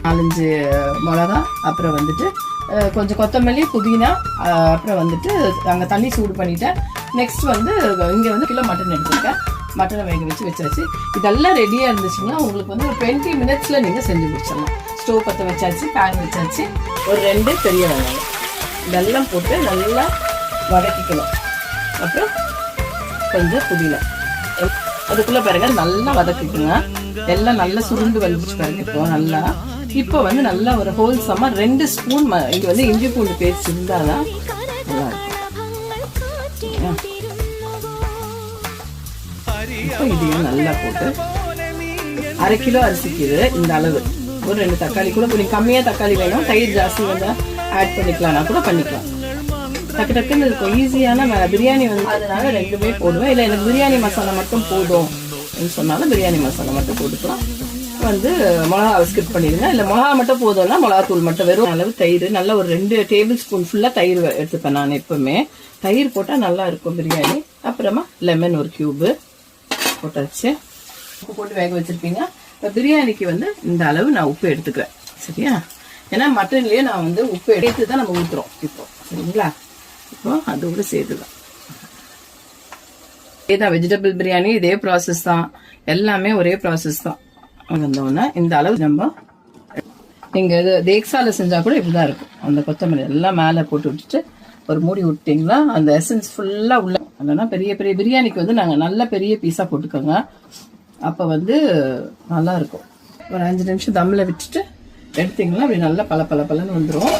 4-5 மிளகா, அப்புறம் வந்துட்டு கொஞ்சம் கொத்தமல்லி, புதினா, அப்புறம் வந்துட்டு அங்கே தண்ணி சூடு பண்ணிட்டேன். நெக்ஸ்ட் வந்து இங்கே வந்து கிலோ மட்டன் எடுத்துருக்கேன். மட்டனை வேக வச்சாச்சு. இதெல்லாம் ரெடியாக இருந்துச்சுன்னா உங்களுக்கு வந்து ஒரு 20 மினிட்ஸில் நீங்கள் செஞ்சு முடிச்சிடலாம். ஸ்டவ் பற்ற வச்சாச்சு, பேன் வச்சாச்சு. ஒரு 2 பெரிய வெங்காயம் இதெல்லாம் போட்டு நல்லா வதக்கிக்கணும். அப்புறம் கொஞ்சம் புதினா அதுக்குள்ளே பாருங்க நல்லா வதக்கிக்குங்க. எல்லாம் நல்லா சுருண்டு வந்துச்சு பாருங்க. இப்போ வந்து நல்லா ஒரு ஹோல்சமாக 2 ஸ்பூன் இது வந்து இஞ்சி பூண்டு பேஸ்ட் இருந்தால் தான் நல்லா இருக்கும். இப்போ இதையும் நல்லா போட்டு 1/2 கிலோ அரிசிக்கு இந்த அளவு ஒரு 2 தக்காளி கூட கொஞ்சம் கம்மியாக தக்காளி வேணும், தயிர் ஜாஸ்தி வந்து ஆட் பண்ணிக்கலாம்னா கூட பண்ணிக்கலாம். டக்கு டக்குன்னு இருக்கும், ஈஸியான பிரியாணி வந்து. அதனால 2மே போடுவேன். இல்லை எனக்கு பிரியாணி மசாலா மட்டும் போதும் சொன்னாலும் பிரியாணி மசாலா மட்டும் போட்டுக்கலாம். வந்து மிளகாவை ஸ்கிப் பண்ணிடுங்க. இல்லை மிளகா மட்டும் போதும்னா மிளகாத்தூள் மட்டும். வெறும் அளவு தயிர் நல்லா ஒரு 2 டேபிள் ஸ்பூன் ஃபுல்லாக தயிர் எடுத்துப்பேன் நான் எப்பவுமே. தயிர் போட்டால் நல்லா இருக்கும் பிரியாணி. அப்புறமா லெமன் ஒரு கியூபு போட்டாச்சு. உப்பு போட்டு வேக வச்சிருப்பீங்க. இப்போ பிரியாணிக்கு வந்து இந்த அளவு நான் உப்பு எடுத்துக்கிறேன். சரியா? ஏன்னா மட்டன்லேயே நான் வந்து உப்பு எடுத்து தான் நம்ம ஊற்றுறோம் இப்போ. சரிங்களா? இப்போ அதோட சேர்த்துதான். இதேதான் வெஜிடபிள் பிரியாணி, இதே ப்ராசஸ் தான். எல்லாமே ஒரே ப்ராசஸ் தான். வந்தோன்னா இந்த அளவு நம்ம நீங்கள் இது தேக்ஸால செஞ்சால் கூட இப்படி தான் இருக்கும். அந்த கொத்தமல்லி எல்லாம் மேலே போட்டு விட்டுட்டு ஒரு மூடி விட்டிங்களா அந்த எசன்ஸ் ஃபுல்லாக உள்ள. இல்லைன்னா பெரிய பெரிய பிரியாணிக்கு வந்து நாங்கள் நல்ல பெரிய பீஸாக போட்டுக்கோங்க. அப்போ வந்து நல்லா இருக்கும். ஒரு 5 நிமிஷம் தம்மில் விட்டுட்டு எடுத்திங்கன்னா அப்படி நல்லா பல பலன்னு வந்துடும்.